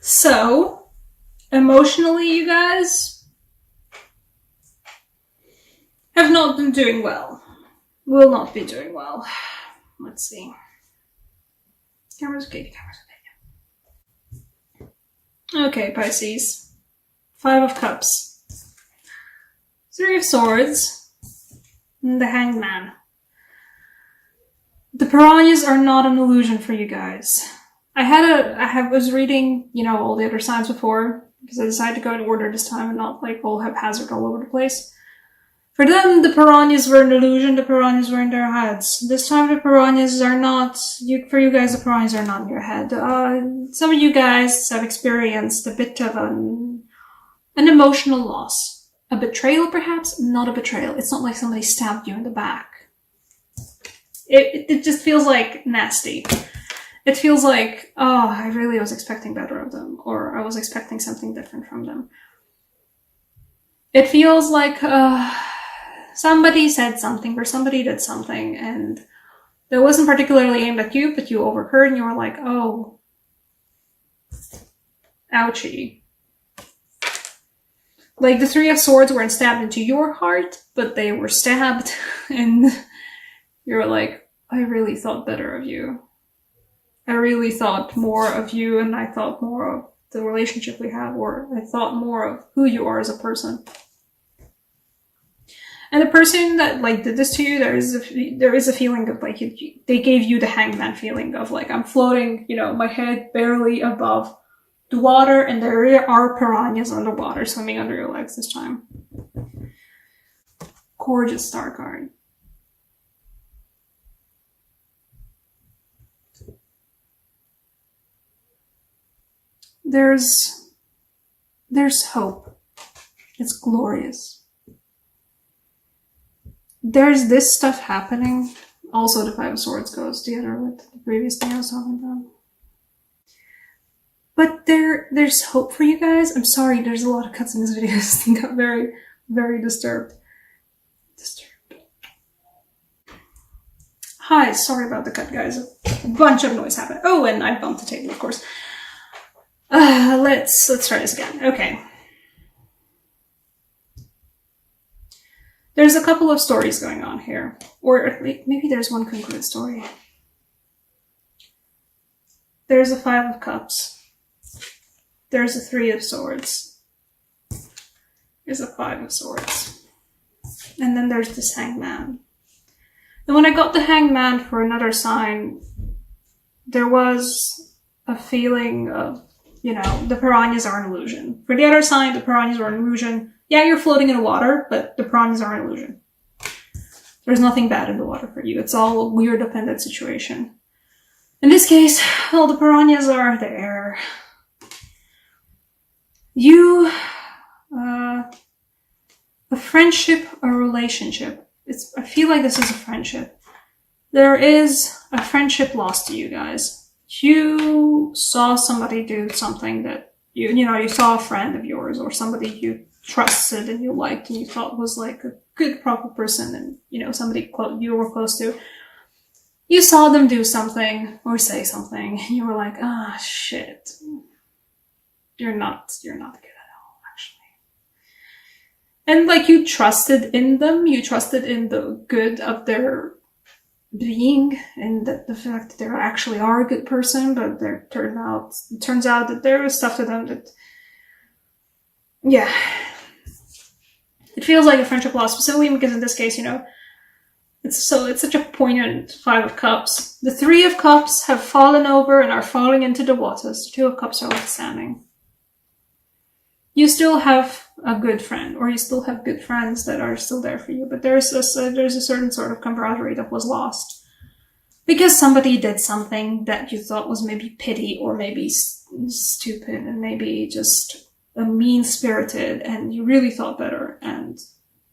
So, emotionally, you guys have not been doing well. Will not be doing well. Let's see. Camera's okay, camera's okay. Okay, Pisces. 5 of Cups. 3 of Swords. And the Hanged Man. The piranhas are not an illusion for you guys. I was reading, all the other signs before, because I decided to go in order this time and not like all haphazard all over the place. For them, the piranhas were an illusion, the piranhas were in their heads. This time the piranhas are not, for you guys, the piranhas are not in your head. Some of you guys have experienced a bit of an emotional loss. A betrayal, perhaps? Not a betrayal. It's not like somebody stabbed you in the back. It just feels like nasty. It feels like, oh, I really was expecting better of them, or I was expecting something different from them. It feels like somebody said something or somebody did something and that wasn't particularly aimed at you, but you overheard and you were like, oh, ouchie. Like the 3 of Swords weren't stabbed into your heart, but they were stabbed and you're like, I really thought better of you. I really thought more of you, and I thought more of the relationship we have, or I thought more of who you are as a person. And the person that did this to you, there is a feeling of they gave you the Hanged Man feeling of I'm floating, my head barely above the water, and there are piranhas underwater swimming under your legs this time. Gorgeous star card. There's hope. It's glorious. There's this stuff happening. Also, the 5 of Swords goes together with the previous thing I was talking about. But there's hope for you guys. I'm sorry, there's a lot of cuts in this video. I got very, very disturbed. Hi, sorry about the cut, guys. A bunch of noise happened. Oh, and I bumped the table, of course. Let's try this again. Okay. There's a couple of stories going on here. Or maybe there's one concluded story. There's a 5 of Cups. There's a 3 of Swords. There's a 5 of Swords. And then there's this Hanged Man. And when I got the Hanged Man for another sign, there was a feeling of, the piranhas are an illusion. For the other sign, the piranhas are an illusion. Yeah, you're floating in the water, but the piranhas are an illusion. There's nothing bad in the water for you. It's all a weird dependent situation. In this case, well, the piranhas are there. You, a friendship, a relationship. I feel like this is a friendship. There is a friendship lost to you guys. You saw somebody do something that you saw a friend of yours or somebody you trusted and you liked and you thought was a good, proper person and, somebody you were close to. You saw them do something or say something and you were like, ah, shit. You're not good at all, actually. And you trusted in them, you trusted in the good of their being and the fact that they actually are a good person, but it turns out that there is stuff to them that, yeah. It feels like a friendship loss, specifically because in this case, it's such a poignant 5 of Cups. The 3 of Cups have fallen over and are falling into the waters. The 2 of Cups are left standing. You still have a good friend, or you still have good friends that are still there for you, but there's a certain sort of camaraderie that was lost. Because somebody did something that you thought was maybe petty, or maybe stupid, and maybe just mean-spirited, and you really thought better, and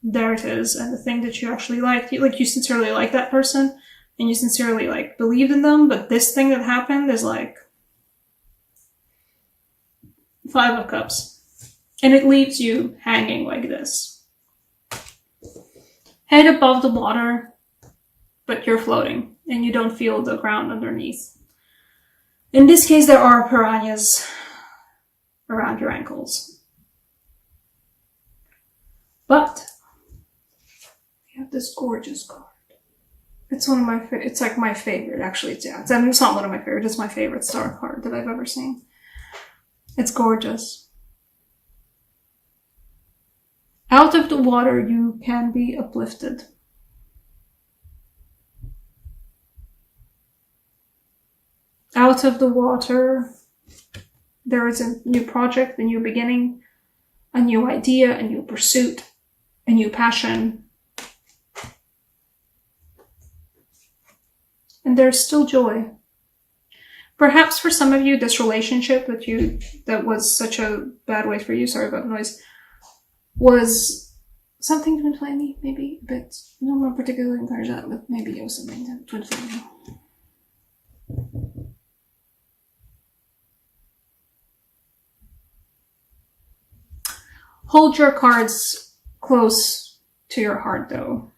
there it is, and the thing that you actually liked, you sincerely like that person, and you sincerely, believed in them, but this thing that happened is 5 of Cups. And it leaves you hanging like this. Head above the water, but you're floating, and you don't feel the ground underneath. In this case, there are piranhas around your ankles. But we have this gorgeous card. It's one of my favorite. It's like my favorite, actually. It's not one of my favorites. It's my favorite star card that I've ever seen. It's gorgeous. Out of the water, you can be uplifted. Out of the water, there is a new project, a new beginning, a new idea, a new pursuit, a new passion. And there's still joy. Perhaps for some of you, this relationship that was such a bad way for you, sorry about the noise, was something twin flamey, maybe, but no more particularly encourage that, but maybe it was something twin flamey. Hold your cards close to your heart, though.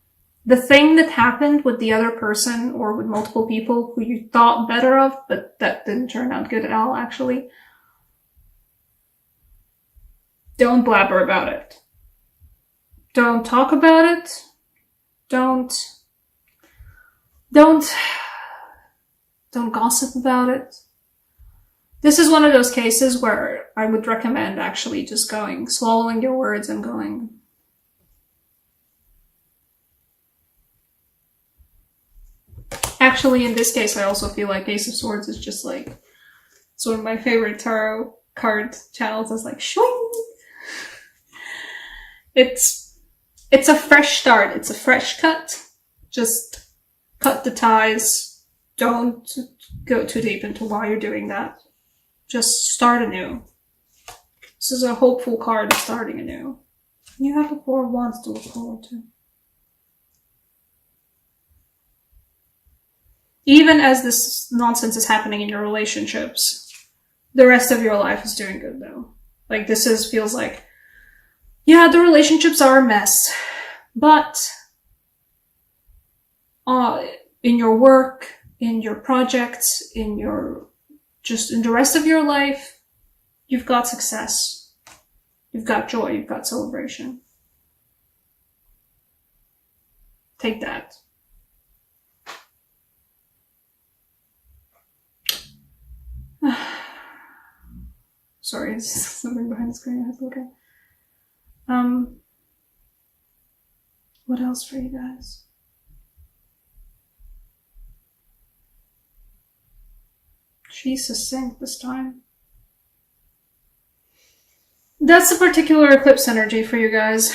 The thing that happened with the other person or with multiple people who you thought better of, but that didn't turn out good at all, actually. Don't blabber about it. Don't talk about it. Don't gossip about it. This is one of those cases where I would recommend actually just swallowing your words and going. Actually, in this case, I also feel like Ace of Swords is just like, it's one of my favorite tarot card channels. It's like, shwing! It's a fresh start. It's a fresh cut. Just cut the ties. Don't go too deep into why you're doing that. Just start anew. This is a hopeful card of starting anew. You have the Four of Wands to look forward to. Even as this nonsense is happening in your relationships, the rest of your life is doing good, though. Like, feels like, yeah, the relationships are a mess, but in your work, in your projects, in the rest of your life, you've got success. You've got joy. You've got celebration. Take that. Sorry, it's something behind the screen I have to look at. What else for you guys? She's succinct this time. That's a particular eclipse energy for you guys.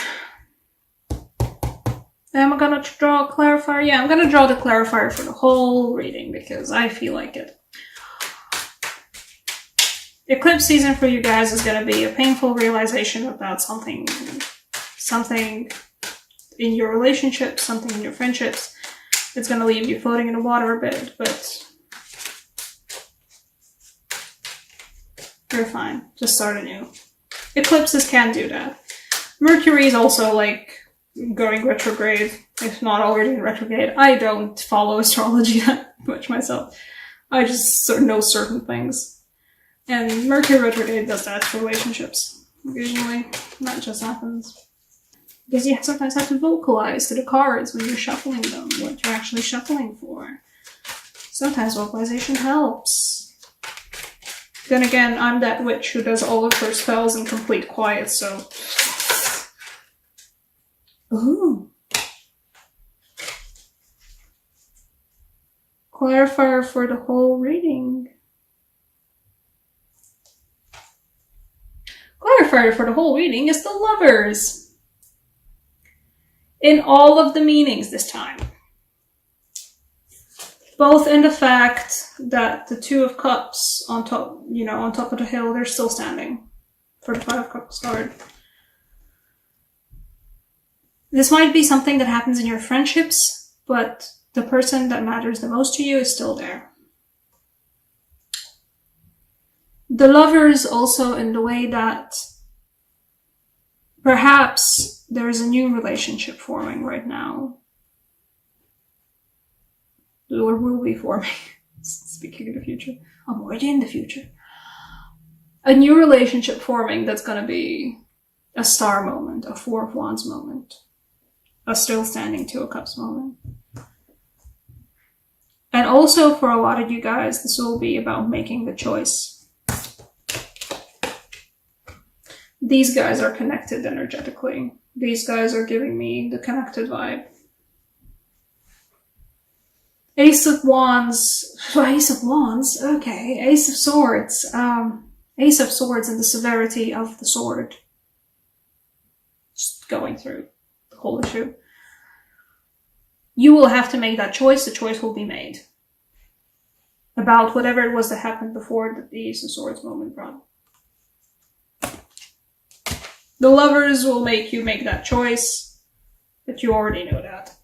Am I gonna draw a clarifier? Yeah, I'm gonna draw the clarifier for the whole reading because I feel like it. Eclipse season for you guys is going to be a painful realization about something in your relationships, something in your friendships. It's going to leave you floating in the water a bit, but you're fine. Just start anew. Eclipses can do that. Mercury is also like going retrograde, if not already in retrograde. I don't follow astrology that much myself. I just know certain things. And Mercury retrograde does that for relationships. Occasionally, that just happens. Because you sometimes have to vocalize to the cards when you're shuffling them, what you're actually shuffling for. Sometimes vocalization helps. Then again, I'm that witch who does all of her spells in complete quiet, so... Ooh. Clarifier for the whole reading. Clarifier for the whole reading is the Lovers. In all of the meanings this time. Both in the fact that the Two of Cups on top, on top of the hill, they're still standing for the Five of Cups card. This might be something that happens in your friendships, but the person that matters the most to you is still there. The Lovers also in the way that perhaps there is a new relationship forming right now. Or will be forming. Speaking of the future. I'm already in the future. a new relationship forming that's going to be a star moment, a Four of Wands moment, a still standing Two of Cups moment. And also for a lot of you guys, this will be about making the choice. These guys are connected energetically. These guys are giving me the connected vibe. Ace of Wands, okay. Ace of Swords, Ace of Swords and the severity of the sword. Just going through the whole issue. You will have to make that choice. The choice will be made. About whatever it was that happened before the Ace of Swords moment brought. The Lovers will make you make that choice, but you already know that.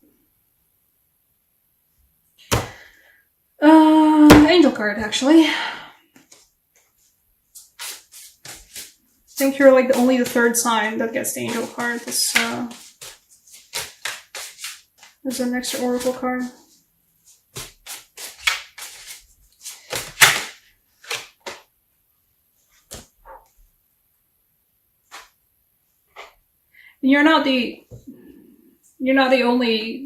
Angel card, actually. I think you're like only the third sign that gets the angel card. This there's an extra oracle card. You're not the only,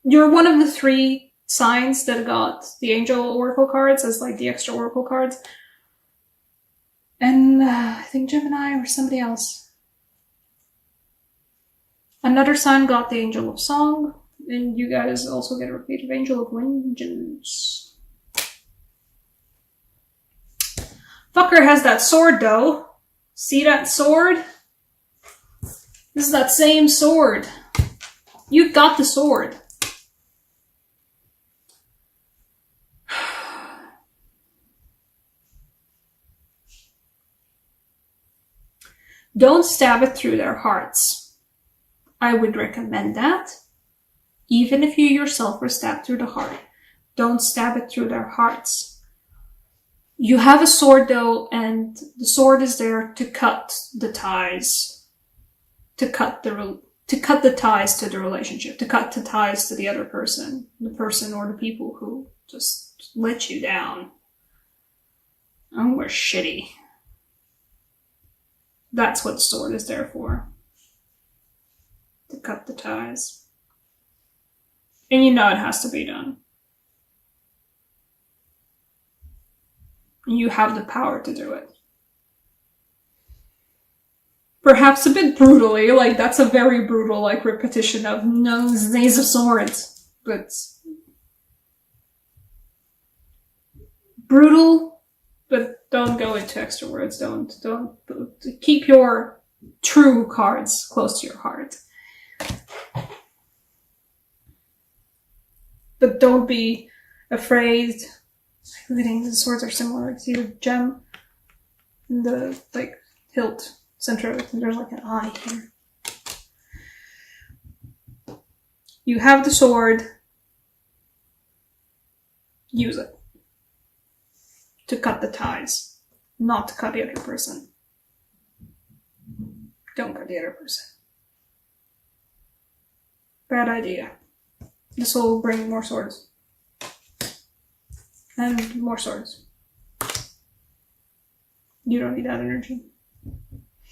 you're one of the three signs that got the angel oracle cards as like the extra oracle cards. And I think Gemini or somebody else. Another sign got the Angel of Song, and you guys also get a repeat of Angel of Vengeance. Fucker has that sword though. See that sword? This is that same sword. You've got the sword. Don't stab it through their hearts. I would recommend that. Even if you yourself were stabbed through the heart, don't stab it through their hearts. You have a sword though, and the sword is there to cut the ties. To cut the ties to the relationship, to cut the ties to the other person, the person or the people who just let you down. And we're shitty. That's what the sword is there for. To cut the ties. And you know it has to be done. You have the power to do it. Perhaps a bit brutally, like that's a very brutal like repetition of no, Ace of Swords. But brutal, but don't go into extra words. Don't keep your true cards close to your heart. But don't be afraid. I think the swords are similar. See the gem in the like hilt center of it, and there's like an eye here. You have the sword. Use it to cut the ties, not to cut the other person. Don't cut the other person. Bad idea. This will bring more swords. And more swords. You don't need that energy.